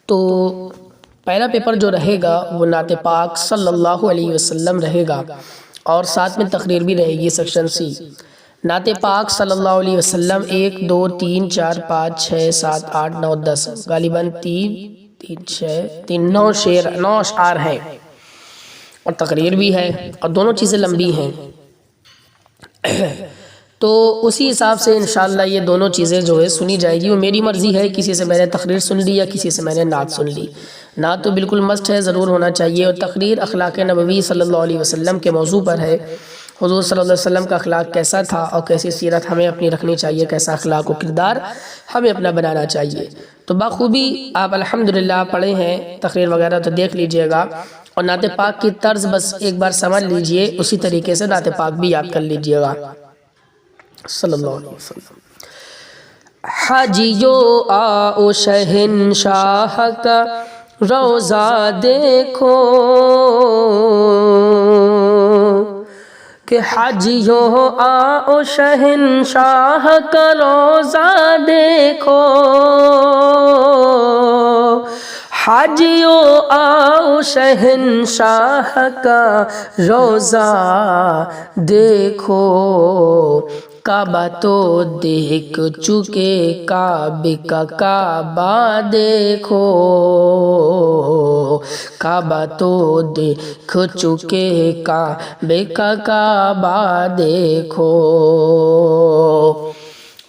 تو پہلا پیپر جو رہے گا وہ نعت پاک صلی اللہ علیہ وسلم رہے گا، اور ساتھ میں تقریر بھی رہے گی سیکشن سی۔ نعت پاک صلی اللہ علیہ وسلم 1 2 3 4 5 6 7 8 9 10 غالباً 9 شعر 9 اشعار ہیں، اور تقریر بھی ہے، اور دونوں چیزیں لمبی ہیں۔ تو اسی حساب سے انشاءاللہ یہ دونوں چیزیں جو ہے سنی جائے گی۔ وہ میری مرضی ہے، کسی سے میں نے تقریر سن لی یا کسی سے میں نے نعت سن لی۔ نعت تو بالکل مست ہے، ضرور ہونا چاہیے، اور تقریر اخلاق نبوی صلی اللہ علیہ وسلم کے موضوع پر ہے۔ حضور صلی اللہ علیہ وسلم کا اخلاق کیسا تھا اور کیسی سیرت ہمیں اپنی رکھنی چاہیے، کیسا اخلاق و کردار ہمیں اپنا بنانا چاہیے۔ تو بخوبی آپ الحمدللہ پڑھے ہیں، تقریر وغیرہ تو دیکھ لیجئے گا، اور نعت پاک کی طرز بس ایک بار سمجھ لیجئے، اسی طریقے سے نعت پاک بھی یاد کر لیجئے گا صلی اللہ علیہ وسلم۔ حاجیو آؤ شہنشاہ کا روضہ دیکھو، کہ حاجیو آؤ شہنشاہ کا روضہ دیکھو، حاجیو آؤ شہنشاہ کا روضہ دیکھو، کعبہ تو دیکھ چکے کعبے کا کعبہ دیکھو، کعبہ تو دیکھ چکے کعبے کا کعبہ دیکھو،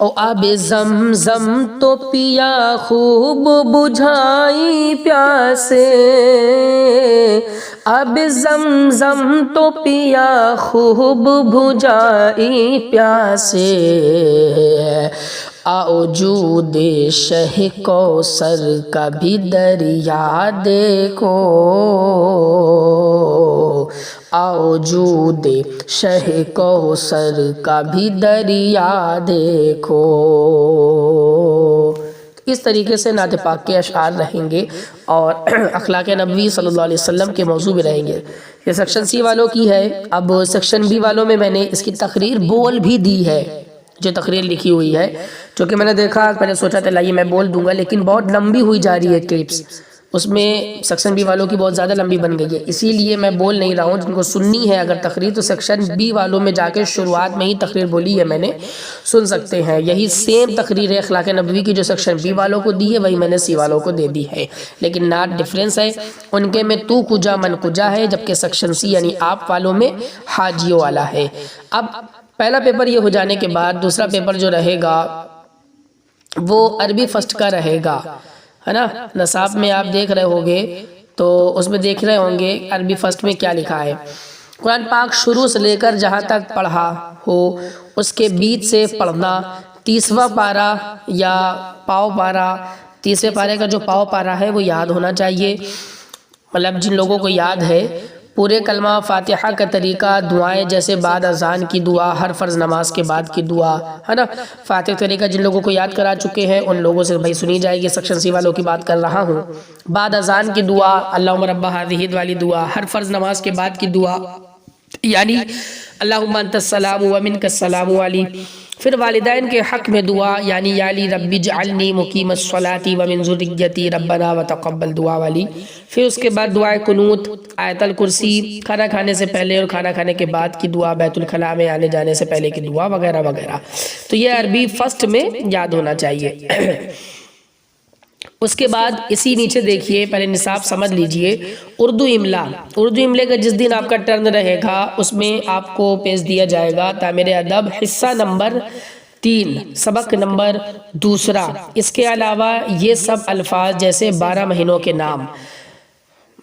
او آب زمزم تو پیا خوب بجھائی پیاسے، آب زمزم تو پیا خوب بجھائی پیاسے، آؤ جود شہ کوثر کا بھی دریا دیکھو، آؤ جود شہ کوثر کا بھی دریا دیکھو۔ اس طریقے سے نعت پاک کے اشعار رہیں گے، اور اخلاق نبوی صلی اللہ علیہ وسلم کے موضوع بھی رہیں گے۔ یہ سیکشن سی والوں کی ہے۔ اب سیکشن بی والوں میں نے اس کی تقریر بول بھی دی ہے، جو تقریر لکھی ہوئی ہے، جو کہ میں نے دیکھا، میں نے سوچا تھا لائیے میں بول دوں گا، لیکن بہت لمبی ہوئی جا رہی ہے کلپس، اس میں سیکشن بی والوں کی بہت زیادہ لمبی بن گئی ہے، اسی لیے میں بول نہیں رہا ہوں۔ جن کو سننی ہے اگر تقریر، تو سیکشن بی والوں میں جا کے شروعات میں ہی تقریر بولی ہے میں نے، سن سکتے ہیں۔ یہی سیم تقریر ہے اخلاق نبوی کی جو سیکشن بی والوں کو دی ہے، وہی میں نے سی والوں کو دے دی ہے، لیکن نعت ڈیفرنس ہے۔ ان کے میں تو کجا من کجا ہے، جبکہ سیکشن سی یعنی آپ والوں میں حاجیوں والا ہے۔ اب پہلا پیپر یہ ہو جانے کے بعد دوسرا پیپر جو رہے گا وہ عربی فرسٹ کا رہے گا، ہے نا۔ نصاب میں آپ دیکھ رہے ہوگے تو اس میں دیکھ رہے ہوں گے عربی فرسٹ میں کیا لکھا ہے۔ قرآن پاک شروع سے لے کر جہاں تک پڑھا ہو اس کے بیچ سے پڑھنا، 30واں پارہ یا پاؤ پارہ، 30ویں پارے کا جو پاؤ پارہ ہے وہ یاد ہونا چاہیے۔ مطلب جن لوگوں کو یاد ہے پورے کلمہ فاتحہ کا طریقہ، دعائیں جیسے بعد اذان کی دعا، ہر فرض نماز کے بعد کی دعا، ہے نا، فاتحہ طریقہ جن لوگوں کو یاد کرا چکے ہیں ان لوگوں سے بھائی سنی جائے گی۔ سیکشن سی والوں کی بات کر رہا ہوں۔ بعد اذان کی دعا، اللہم رب ہذہ والی دعا، ہر فرض نماز کے بعد کی دعا، یعنی اللہم انت السلام و منک السلام والی۔ پھر والدین کے حق میں دعا، یعنی یا علی رب اجعلنی مقیم الصلاۃ ومن ذریتی ربنا وتقبل دعا والی۔ پھر اس کے بعد دعائے قنوت، آیت الکرسی، کھانا کھانے سے پہلے اور کھانا کھانے کے بعد کی دعا، بیت الخلاء میں آنے جانے سے پہلے کی دعا وغیرہ وغیرہ۔ تو یہ عربی فرسٹ میں یاد ہونا چاہیے۔ اس کے بعد اسی نیچے دیکھیے، پہلے نصاب سمجھ لیجئے، اردو املا۔ اردو املے کا جس دن آپ کا ٹرن رہے گا اس میں آپ کو پیش دیا جائے گا تعمیر ادب حصہ نمبر 3 سبق نمبر 2۔ اس کے علاوہ یہ سب الفاظ جیسے 12 مہینوں کے نام،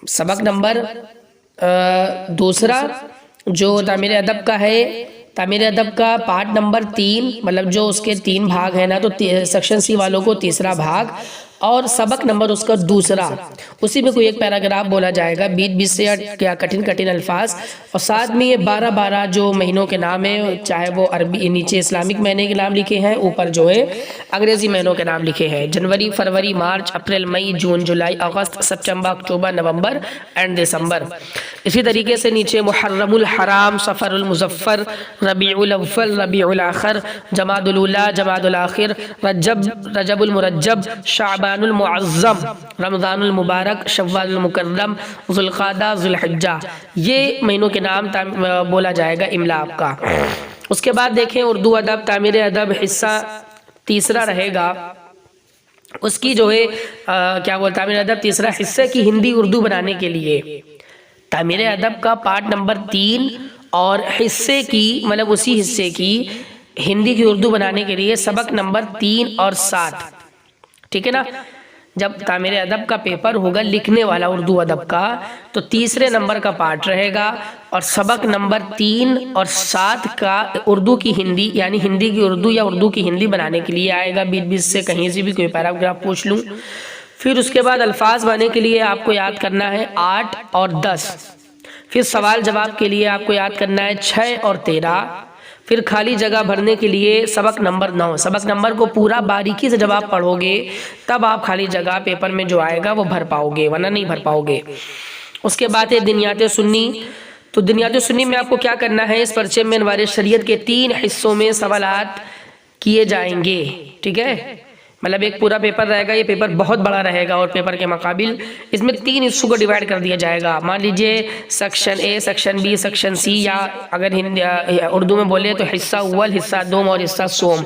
سبق نمبر 2 جو تعمیر ادب کا ہے، تعمیر ادب کا پارٹ نمبر 3، مطلب جو اس کے 3 بھاگ ہیں نا، تو سیکشن سی والوں کو تیسرا بھاگ، اور سبق نمبر اس کا 2، اسی میں کوئی ایک پیراگراف بولا جائے گا، بیچ بیچ سے کیا کٹھن الفاظ، اور ساتھ میں یہ 12 جو مہینوں کے نام ہیں، چاہے وہ عربی نیچے اسلامک مہینے کے نام لکھے ہیں، اوپر جو ہے انگریزی مہینوں کے نام لکھے ہیں، جنوری، فروری، مارچ، اپریل، مئی، جون، جولائی، اگست، سپتمبر، اکتوبر، نومبر اینڈ دسمبر۔ اسی طریقے سے نیچے محرم الحرام، صفر المظفر، ربیع الاول، ربیع الاخر، جمادی الاولی، جمادی الاخر، رجب المرجب، شعبان رمضان المعظم، رمضان المبارک، شوال المکرم، ذوالقعدہ، ذوالحجہ، یہ مہینوں کے نام بولا جائے گا املا آپ کا۔ اس کے بعد دیکھیں اردو ادب، تعمیر ادب حصہ تیسرا رہے گا، اس کی جو ہے کیا بولتا ہے تعمیر ادب تیسرا حصے کی ہندی اردو بنانے کے لیے تعمیر ادب کا پارٹ نمبر 3 اور حصے کی مطلب اسی حصے کی ہندی کی اردو بنانے کے لیے سبق نمبر 3 اور 7، ٹھیک ہے نا۔ جب تعمیر ادب کا پیپر ہوگا لکھنے والا اردو ادب کا تو تیسرے نمبر کا پارٹ رہے گا، اور سبق نمبر 3 اور 7 کا اردو کی ہندی یعنی ہندی کی اردو یا اردو کی ہندی بنانے کے لیے آئے گا، بیچ بیچ سے کہیں سے بھی کوئی پیراگراف پوچھ لوں۔ پھر اس کے بعد الفاظ بنانے کے لیے آپ کو یاد کرنا ہے 8 اور 10، پھر سوال جواب کے لیے آپ کو یاد کرنا ہے 6 اور 13، پھر خالی جگہ بھرنے کے لیے سبق نمبر 9۔ سبق نمبر کو پورا باریکی سے جب آپ پڑھو گے تب آپ خالی جگہ پیپر میں جو آئے گا وہ بھر پاؤ گے، ورنہ نہیں بھر پاؤ گے۔ اس کے بعد ہے دنیات سنی، تو دنیات سنی میں آپ کو کیا کرنا ہے، اس پرچے میں انوار شریعت کے 3 حصوں میں سوالات کیے جائیں گے، ٹھیک ہے، مطلب ایک پورا پیپر رہے گا، یہ پیپر بہت بڑا رہے گا اور پیپر کے مقابل اس میں 3 حصوں کو ڈیوائیڈ کر دیا جائے گا۔ مان لیجئے section A, section B, section C, یا اگر اردو میں بولے تو حصہ اول، حصہ دوم اور حصہ سوم،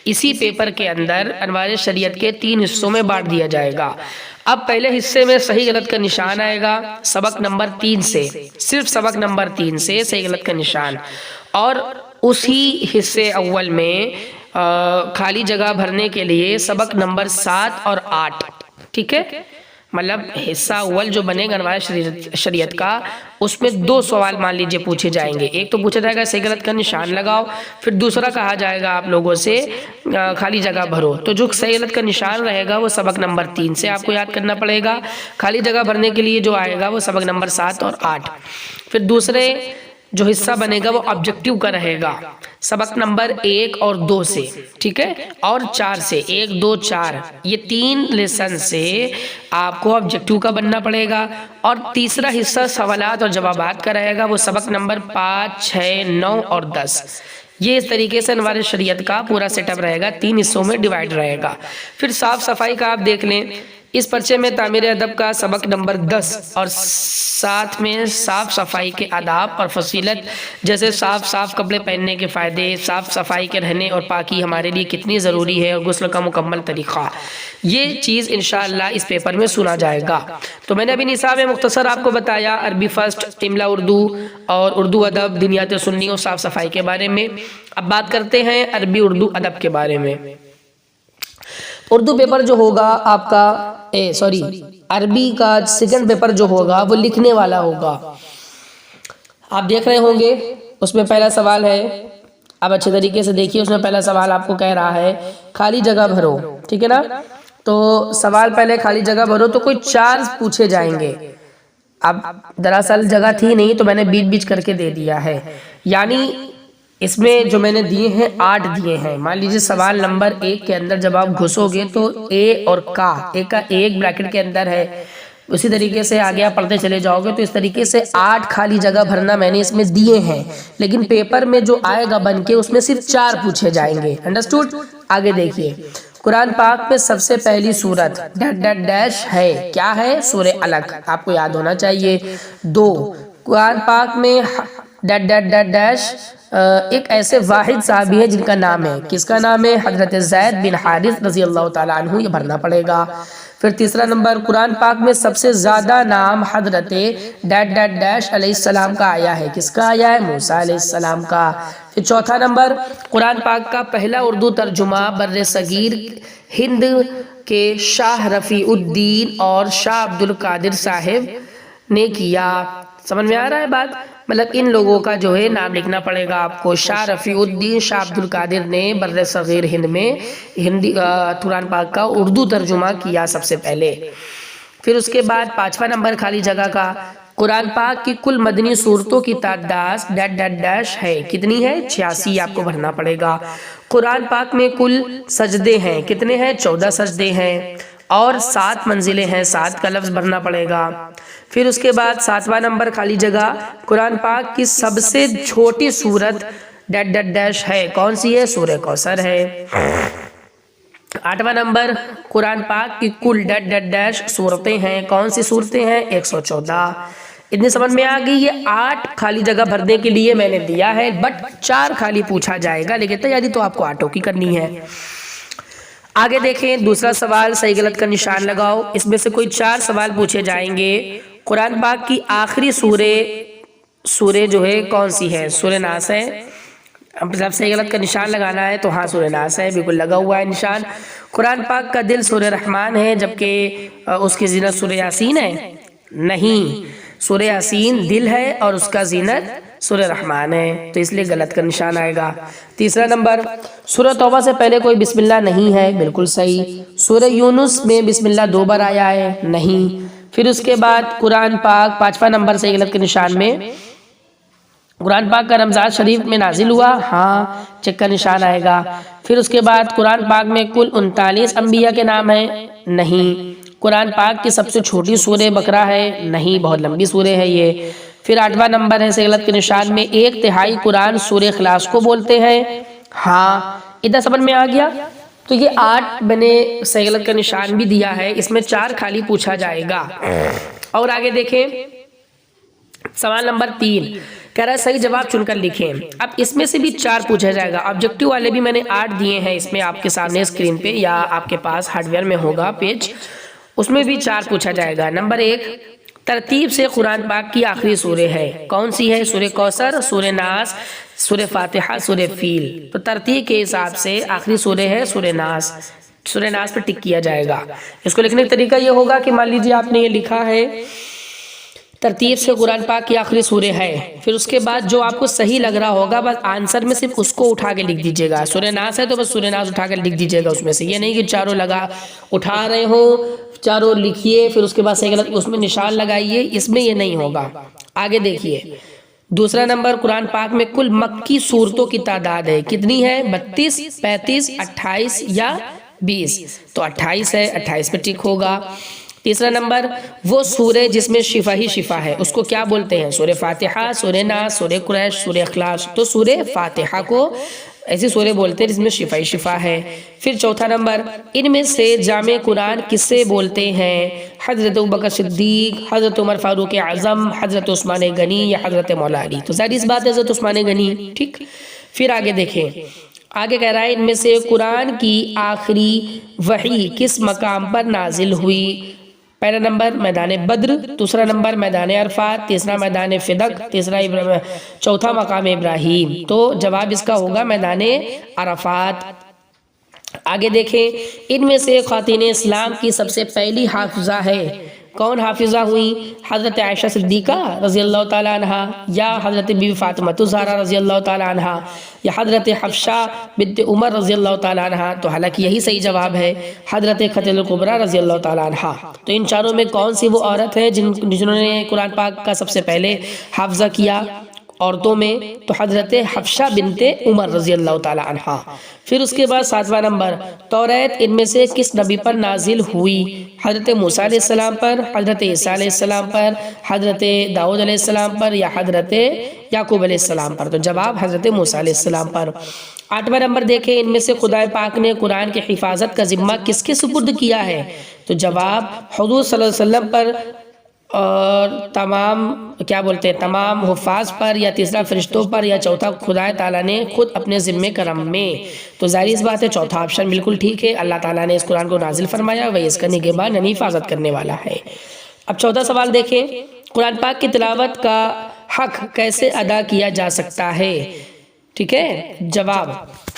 اسی پیپر کے اندر انوار شریعت کے 3 حصوں میں بانٹ دیا جائے گا۔ اب پہلے حصے میں صحیح غلط کا نشان آئے گا سبق نمبر 3 سے، صرف سبق نمبر 3 سے صحیح غلط کا نشان، اور اسی حصے اول میں خالی جگہ بھرنے کے لیے سبق نمبر 7 اور 8، ٹھیک ہے، مطلب حصہ اول جو بنے گا انوار شریعت کا اس میں 2 سوال مان لیجئے پوچھے جائیں گے، ایک تو پوچھا جائے گا صحیح غلط کا نشان لگاؤ، پھر دوسرا کہا جائے گا آپ لوگوں سے خالی جگہ بھرو، تو جو صحیح غلط کا نشان رہے گا وہ سبق نمبر 3 سے آپ کو یاد کرنا پڑے گا، خالی جگہ بھرنے کے لیے جو آئے گا وہ سبق نمبر 7 اور 8، پھر دوسرے جو حصہ بنے گا وہ آبجیکٹیو کا رہے گا سبق نمبر 1 اور 2 سے، ٹھیک ہے، اور 4 سے، 1 2 4 یہ 3 لیسن سے آپ کو آبجیکٹیو کا بننا پڑے گا، اور تیسرا حصہ سوالات اور جوابات کا رہے گا، وہ سبق نمبر 5 6 9 اور 10۔ یہ اس طریقے سے انوار شریعت کا پورا سیٹ اپ رہے گا، 3 حصوں میں ڈیوائیڈ رہے گا۔ پھر صاف صفائی کا آپ دیکھ لیں، اس پرچے میں تعمیر ادب کا سبق نمبر 10 اور ساتھ میں صاف صفائی کے آداب اور فضیلت، جیسے صاف کپڑے پہننے کے فائدے، صاف صفائی کے رہنے اور پاکی ہمارے لیے کتنی ضروری ہے، اور غسل کا مکمل طریقہ، یہ چیز انشاءاللہ اس پیپر میں سنا جائے گا۔ تو میں نے ابھی نصاب مختصر آپ کو بتایا عربی فرسٹ، املا اردو اور اردو ادب، دنیات سنی اور صاف صفائی کے بارے میں۔ اب بات کرتے ہیں عربی اردو ادب کے بارے میں۔ اردو پیپر جو ہوگا آپ کا عربی کا سیکنڈ پیپر جو ہوگا وہ لکھنے والا ہوگا، آپ دیکھ رہے ہوں گے اس میں پہلا سوال ہے، اب اچھے طریقے سے دیکھیے، اس میں پہلا سوال آپ کو کہہ رہا ہے خالی جگہ بھرو، ٹھیک ہے نا، تو سوال پہلے خالی جگہ بھرو تو کوئی 4 پوچھے جائیں گے، اب دراصل جگہ تھی نہیں تو میں نے بیچ بیچ کر کے دے دیا ہے، یعنی اس میں جو میں نے دیے ہیں 8 دیے ہیں۔ مان لیجیے سوال نمبر 1 کے اندر جب آپ گھسو گے تو اے اور کا ایک بریکٹ کے اندر ہے، اسی طریقے سے آگے آپ پڑھتے چلے جاؤ گے تو اس طریقے سے 8 خالی جگہ بھرنا میں نے اس میں دیے ہیں، لیکن پیپر میں جو آئے گا بن کے اس میں صرف 4 پوچھے جائیں گے، انڈرسٹوڈ؟ آگے دیکھیے، قرآن پاک میں سب سے پہلی سورت ڈیش ہے، کیا ہے؟ سورہ الگ، آپ کو یاد ہونا چاہیے۔ 2 قرآن پاک میں ڈیش ایک ایسے واحد صحابی ہے جن کا نام ہے، کس کا نام ہے؟ حضرت زید بن حارث رضی اللہ تعالیٰ عنہ، یہ بھرنا پڑے گا۔ پھر تیسرا نمبر، قرآن پاک میں سب سے زیادہ نام حضرت ڈیش علیہ السلام کا آیا ہے، کس کا آیا ہے؟ موسیٰ علیہ السلام کا۔ پھر چوتھا نمبر، قرآن پاک کا پہلا اردو ترجمہ بر صغیر ہند کے شاہ رفیع الدین اور شاہ عبد القادر صاحب نے کیا۔ سمجھ میں آ رہا ہے بات؟ مطلب ان لوگوں کا جو ہے نام لکھنا پڑے گا آپ کو۔ شاہ رفیع الدین، شاہ عبد القادر نے بر صغیر ہند میں قرآن پاک کا اردو ترجمہ کیا سب سے پہلے۔ پھر اس کے بعد 5واں نمبر خالی جگہ کا، قرآن پاک کی کل مدنی صورتوں کی تعداد ڈیش ہے، کتنی ہے؟ 86، آپ کو بھرنا پڑے گا۔ قرآن پاک میں کل سجدے ہیں، کتنے ہیں؟ 14 سجدے ہیں، اور 7 منزلیں ہیں، 7 کا لفظ بھرنا پڑے گا۔ پھر اس کے بعد 7واں نمبر خالی جگہ، قرآن پاک کی سب سے چھوٹی سورت ڈیش ہے، کون سی ہے؟ سورہ کوثر ہے۔ 8वां नंबर, कुरान पाक की कुल डैश सूरतें हैं, कौन सी सूरतें हैं? 114। इतनी समझ में आ गई। ये 8 खाली जगह भरने के लिए मैंने दिया है, बट 4 खाली पूछा जाएगा, लेकिन तैयारी तो आपको 8 की करनी है। आगे देखें, दूसरा सवाल, सही गलत का निशान लगाओ। इसमें से कोई 4 सवाल पूछे जाएंगे। कुरान पाक की आखिरी सूरे जो है कौन सी है? सूरह नास है। अब जब सही गलत का निशान लगाना है तो हाँ, सूरह नास है, बिल्कुल लगा हुआ है निशान। कुरान पाक का दिल सूरह रहमान है, जबकि उसकी ज़ीनत सूरह यासीन है? नहीं, सूरह यासीन दिल है और उसका ज़ीनत सूरह रहमान है, तो इसलिए गलत का निशान आएगा। तीसरा नंबर, सूरह तौबा से पहले कोई बिस्मिल्लाह नहीं है, बिल्कुल सही। सूरह यूनुस में बिस्मिल्लाह 2 बार आया है? नहीं। फिर उसके बाद कुरान पाक, 5वां नंबर सही गलत के निशान में, कुरान पाक का रमज़ान शरीफ में नाजिल हुआ? हाँ, चेक का निशान आएगा। फिर उसके बाद कुरान पाक में कुल 39 अंबिया के नाम हैं? नहीं। कुरान पाक की सबसे छोटी सूरह बकरा है? नहीं, बहुत लंबी सूरह है ये। फिर 8वां नंबर है सही गलत के निशान में, 1/3 कुरान सूरह इखलास को बोलते हैं? हाँ। इतना समझ में आ गया। तो ये 8 मैंने सही गलत का निशान भी दिया है, इसमें 4 खाली पूछा जाएगा। और आगे देखें, सवाल नंबर 3 कह रहा है सही जवाब चुनकर लिखें। अब इसमें से भी 4 पूछा जाएगा। ऑब्जेक्टिव वाले भी मैंने 8 दिए हैं, इसमें आपके सामने स्क्रीन पे या आपके पास हार्डवेयर में होगा पेज, उसमें भी 4 पूछा जाएगा। नंबर 1, तरतीब से कुरान पाक की आखिरी सूरह है, कौन सी है? सूरह कौसर, सूरह नास, सूरह फातिहा, सूरह फील। तो तरतीब के हिसाब से आखिरी सूरह है सूरह नास। सूरह नास पे टिक किया जाएगा। इसको लिखने का तरीका ये होगा कि मान लीजिए आपने ये लिखा है तरतीब से कुरान पाक की आखिरी सूरह है, फिर उसके बाद जो आपको सही लग रहा होगा बस आंसर में सिर्फ उसको उठा के लिख दीजिएगा। सूरह नास है तो बस सूरह नास उठा कर लिख दीजिएगा उसमें से, ये नहीं कि चारों लगा उठा रहे हो, चारों लिखिए फिर उसके बाद सही गलत उसमें निशान लगाइए, इसमें ये नहीं होगा। आगे देखिए, दूसरा नंबर, कुरान पाक में कुल मक्की सूरतों की तादाद है, कितनी है? 32, 35, 28 या 20? तो 28 है, 28 पे टिक होगा। तीसरा नंबर, वो सूरह जिसमें शिफा ही शिफा है उसको क्या बोलते हैं? सूरह फातिहा, सूरह नास, सूरह कुरैश, सूरह इखलास। तो सूरह फातिहा को ऐसी सूरह बोलते हैं जिसमें शिफा ही शिफा है। फिर चौथा नंबर, इनमें से जामे कुरान किससे बोलते हैं? हज़रत अबू बकर सिद्दीक, हज़रत उमर फारूक आज़म, हज़रत उस्मान गनी या हज़रत मौला अली? तो सारी इस बात है हज़रत उस्मान गनी, ठीक। फिर आगे देखें, आगे कह रहा है इनमें से कुरान की आखिरी वही किस मकाम पर नाजिल हुई? पहला नंबर मैदान बद्र, दूसरा नंबर मैदान अरफात, तीसरा मैदान फिदक, चौथा मकाम इब्राहिम। तो जवाब इसका होगा मैदान अरफात। आगे देखें, इनमें से ख़ातिन इस्लाम की सबसे पहली हाफिज़ा है, कौन हाफिज़ा हुई? हज़रत आयशा सिद्दीक़ा रज़ी अल्लाह ताला अन्हा, या हज़रत बीबी फ़ातिमा ज़हरा रज़ी अल्लाह ताला अन्हा, या हज़रत हफ्सा बिन्त उमर रज़ी अल्लाह ताला अन्हा? तो हालांकि यही सही जवाब है, हज़रत खदीजा कुबरा रज़ी अल्लाह ताला अन्हा। तो इन चारों में कौन सी वो औरत है जिन्होंने कुरान पाक का सबसे पहले हाफिज़ा किया औरतों में? तो हज़रत हफ्सा बिन्ते उमर रज़ी अल्लाह ताला अन्हा। फिर उसके बाद 7वां नंबर, तौरात इनमें से किस नबी पर नाजिल हुई? हज़रत मूसा अलैहिस्सलाम पर, हज़रत ईसा अलैहिस्सलाम पर, हज़रत दाऊद अलैहिस्सलाम पर या हज़रत याकूब अलैहिस्सलाम पर? तो जवाब हज़रत मूसा अलैहिस्सलाम पर। 8वां नंबर देखें, इनमें से खुदा पाक ने कुरान की हिफाजत का ज़िम्मा किसके सुपुर्द किया है? तो जवाब हुज़ूर सल्लल्लाहु अलैहि वसल्लम पर और तमाम हुफ़ाज़ पर, या तीसरा फरिश्तों पर, या चौथा खुदा ताला ने खुद अपने ज़िम्मे करम में? तो ज़ाहिर सी बात है चौथा ऑप्शन बिल्कुल ठीक है। अल्लाह ताला ने इस कुरान को नाजिल फरमाया, वही इसका निगहबान यानी हिफाजत करने वाला है। अब चौथा सवाल देखें, कुरान पाक की तिलावत का हक कैसे अदा किया जा सकता है? ठीक है, जवाब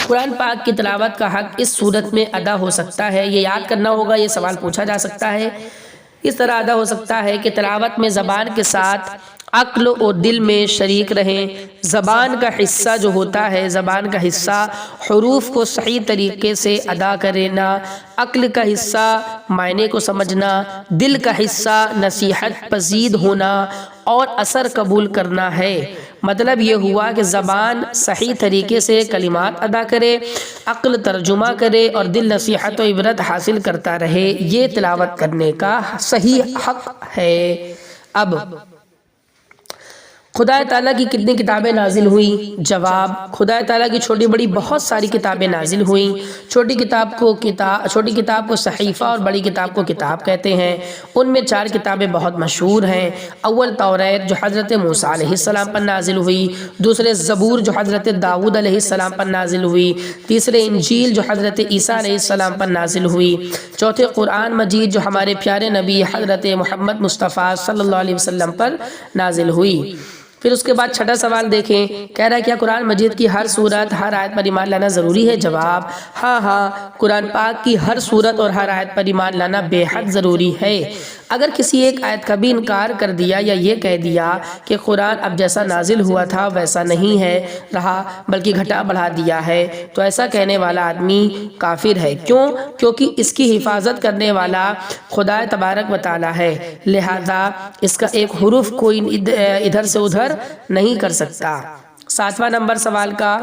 कुरान पाक की तिलावत का हक इस सूरत में अदा हो सकता है, ये याद करना होगा, ये सवाल पूछा जा सकता है। इस तरह अदा हो सकता है कि तिलावत में ज़बान के साथ अक्ल और दिल में शरीक रहें। ज़बान का हिस्सा जो होता है, ज़बान का हिस्सा हुरूफ को सही तरीके से अदा करना, अक्ल का हिस्सा मायने को समझना, दिल का हिस्सा नसीहत पजीद होना और असर कबूल करना है। मतलब ये हुआ कि ज़बान सही तरीके से कलिमात अदा करे, अक्ल तर्जुमा करे और दिल नसीहत और इबरत हासिल करता रहे। ये तिलावत करने का सही हक है। अब खुदा ताला की कितनी किताबें नाजिल हुई? जवाब, खुदा ताला की छोटी बड़ी बहुत सारी किताबें नाजिल हुई। छोटी किताब को सहीफ़ा और बड़ी किताब को किताब कहते हैं। उनमें 4 किताबें बहुत मशहूर हैं। अव्वल तौरात जो हज़रत मूसा अलैहिस्सलाम पर नाजिल हुई, दूसरे ज़बूर जो हज़रत दाऊद अलैहिस्सलाम पर नाजिल हुई, तीसरे इंजील जो हज़रत ईसा अलैहिस्सलाम पर नाजिल हुई, चौथे कुरान मजीद जो हमारे प्यारे नबी हज़रत मोहम्मद मुस्तफ़ा सल्लल्लाहु अलैहि वसल्लम पर नाजिल हुई। फिर उसके बाद छठा सवाल देखें, कह रहा है क्या कुरान मजीद की हर सूरत हर आयत पर ईमान लाना ज़रूरी है? जवाब, हाँ, कुरान पाक की हर सूरत और हर आयत पर ईमान लाना बेहद ज़रूरी है। अगर किसी एक आयत का भी इनकार कर दिया या ये कह दिया कि कुरान अब जैसा नाजिल हुआ था वैसा नहीं है रहा बल्कि घटा बढ़ा दिया है, तो ऐसा कहने वाला आदमी काफिर है। क्यों? क्योंकि इसकी हिफाजत करने वाला खुदा तबारक व तआला है, लिहाजा इसका एक हुरूफ कोई इधर से उधर नहीं कर सकता। 7वां नंबर सवाल का,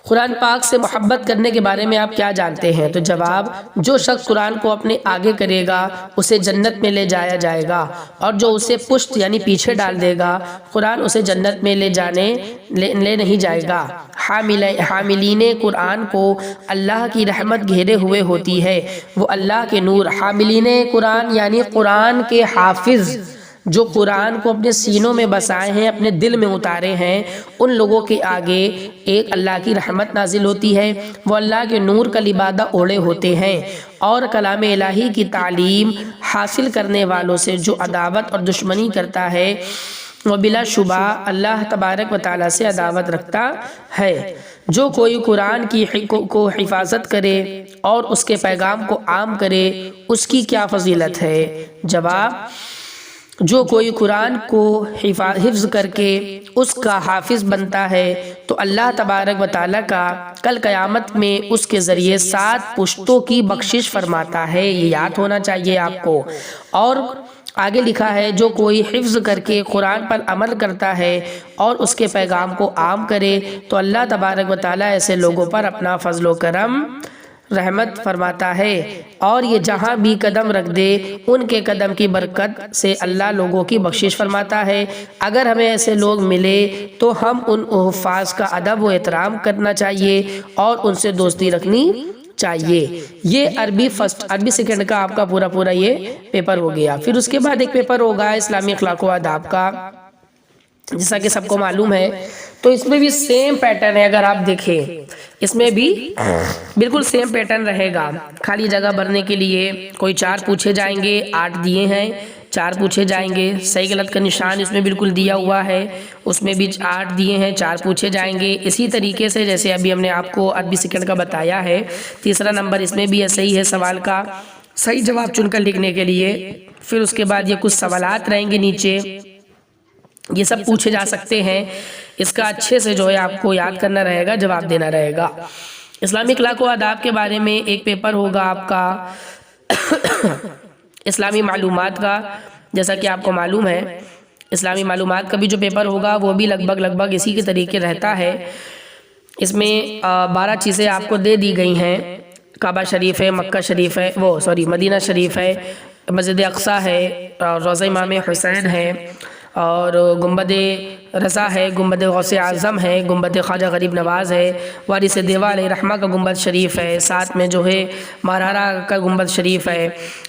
कुरान पाक से मोहब्बत करने के बारे में आप क्या जानते हैं? तो जवाब, जो शख्स कुरान को अपने आगे करेगा उसे जन्नत में ले जाया जाएगा, और जो उसे पुश्त यानी पीछे डाल देगा कुरान उसे जन्नत में ले नहीं जाएगा। हामिलीने कुरान को अल्लाह की रहमत घेरे हुए होती है, वो अल्लाह के नूर। हामिलीने कुरान यानी कुरान के हाफिज, जो कुरान को अपने सीनों में बसाए हैं, अपने दिल में उतारे हैं, उन लोगों के आगे एक अल्लाह की रहमत नाजिल होती है। वो अल्लाह के नूर का लिबादा ओढ़े होते हैं, और कलाम इलाही की तालीम हासिल करने वालों से जो अदावत और दुश्मनी करता है वो बिलाशुबा अल्लाह तबारक व तआला से अदावत रखता है। जो कोई कुरान की को हिफाजत करे और उसके पैगाम को आम करे उसकी क्या फजीलत है? जवाब, जो कोई कुरान को हिफ्ज़ करके उसका हाफिज बनता है तो अल्लाह तबारक व तआला का कल क़यामत में उसके ज़रिए 7 पुश्तों की बख्शिश फरमाता है। ये याद होना चाहिए आपको। और आगे लिखा है, जो कोई हिफ्ज़ करके कुरान पर अमल करता है और उसके पैगाम को आम करे तो अल्लाह तबारक व तआला ऐसे लोगों पर अपना फजल व करम रहमत फरमाता है, और ये जहाँ भी कदम रख दे उनके कदम की बरकत से अल्लाह लोगों की बख्शिश फरमाता है। अगर हमें ऐसे लोग मिले तो हम उन हुफ़ाज़ का अदब व एहतराम करना चाहिए और उनसे दोस्ती रखनी चाहिए। ये अरबी सेकंड का आपका पूरा ये पेपर हो गया। फिर उसके बाद एक पेपर होगा इस्लामी अखलाक व आदाब का, जैसा कि सबको मालूम है। तो इसमें भी सेम पैटर्न है, अगर आप देखें इसमें भी बिल्कुल सेम पैटर्न रहेगा। खाली जगह भरने के लिए कोई 4 पूछे जाएंगे, 8 दिए हैं, 4 पूछे जाएंगे। सही गलत का निशान इसमें बिल्कुल दिया हुआ है, उसमें भी 8 दिए हैं, 4 पूछे जाएंगे। इसी तरीके से जैसे अभी हमने आपको अरबी सेकंड का बताया है, तीसरा नंबर इसमें भी ऐसे ही है सवाल का सही जवाब चुनकर लिखने के लिए। फिर उसके बाद ये कुछ सवालात रहेंगे नीचे, ये सब पूछे जा सकते हैं। इसका अच्छे से जो है आपको याद करना रहेगा, जवाब देना रहेगा। इस्लामी अखलाक व आदाब के बारे में एक पेपर होगा आपका इस्लामी मालूमात का। जैसा कि आपको मालूम है इस्लामी मालूमात का भी जो पेपर होगा वो भी लगभग इसी के तरीके रहता है। इसमें 12 चीज़ें आपको दे दी गई हैं। काबा शरीफ है, मक्का शरीफ है, मदीना शरीफ है, मस्जिद अक्सा है, रोज़ा इमाम हुसैन है, और गुंबद रज़ा है, गुंबद गौसे आज़म है, गुंबद ख्वाजा गरीब नवाज़ है, वारिस देवा अलैहिर्रहमा का गुंबद शरीफ है, साथ में जो है महारारा का गुंबद शरीफ है,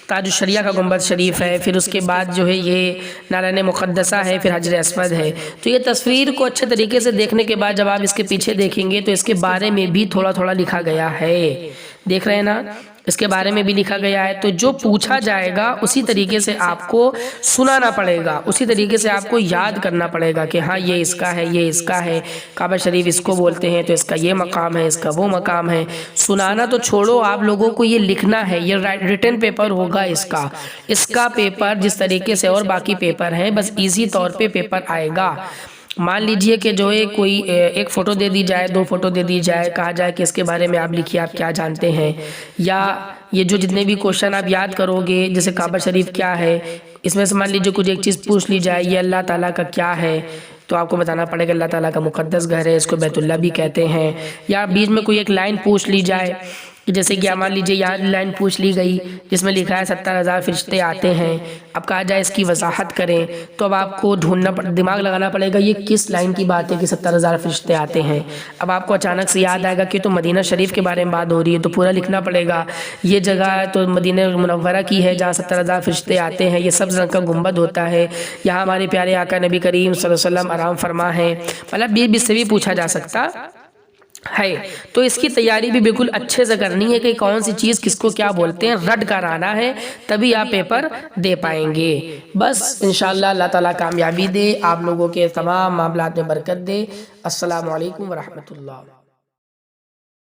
ताज शरिया का गुंबद शरीफ है। फिर उसके बाद जो है ये नारायण मुक़द्दसा है, फिर हजर अस्वद है। तो ये तस्वीर को अच्छे तरीके से देखने के बाद जब आप इसके पीछे देखेंगे तो इसके बारे में भी थोड़ा लिखा गया है। देख रहे हैं ना, इसके बारे में भी लिखा गया है। तो जो पूछा जाएगा उसी तरीके से आपको सुनाना पड़ेगा, उसी तरीके से आपको याद करना पड़ेगा कि हाँ ये इसका है, ये इसका है, काबा शरीफ इसको बोलते हैं तो इसका ये मकाम है, इसका वो मकाम है। सुनाना तो छोड़ो, आप लोगों को ये लिखना है। ये रिटन पेपर होगा इसका पेपर जिस तरीके से और बाकी पेपर हैं बस इजी तौर पे पेपर आएगा। मान लीजिए कि जो है कोई एक फ़ोटो दे दी जाए, 2 फ़ोटो दे दी जाए, कहा जाए कि इसके बारे में आप लिखिए आप क्या जानते हैं, या ये जो जितने भी क्वेश्चन आप याद करोगे जैसे काबा शरीफ क्या है, इसमें से मान लीजिए कुछ एक चीज़ पूछ ली जाए, ये अल्लाह ताला का क्या है, तो आपको बताना पड़ेगा अल्लाह ताला का मुक़द्दस घर है, इसको बैतुल्लाह भी कहते हैं। या बीच में कोई एक लाइन पूछ ली जाए جیسے کہ مان لیجیے یہاں لائن پوچھ لی گئی جس میں لکھا ہے 70,000 فرشتے آتے ہیں، اب کہا جائے اس کی وضاحت کریں تو اب آپ کو دماغ لگانا پڑے گا یہ کس لائن کی بات ہے کہ 70,000 فرشتے آتے ہیں۔ اب آپ کو اچانک سے یاد آئے گا کہ تو مدینہ شریف کے بارے میں بات ہو رہی ہے تو پورا لکھنا پڑے گا۔ یہ جگہ تو مدینہ منورہ کی ہے جہاں 70,000 فرشتے آتے ہیں، یہ سبز رنگ کا گنبد ہوتا ہے، یہاں ہمارے پیارے آقا نبی کریم صلی اللہ علیہ وسلم آرام فرما ہے۔ مطلب یہ سے بھی پوچھا جا سکتا ہے، تو اس کی تیاری بھی بالکل اچھے سے کرنی ہے کہ کون سی چیز کس کو کیا بولتے ہیں، رٹ کر آنا ہے تبھی آپ پیپر دے پائیں گے۔ بس انشاءاللہ اللہ تعالیٰ کامیابی دے، آپ لوگوں کے تمام معاملات میں برکت دے۔ السلام علیکم ورحمۃ اللہ۔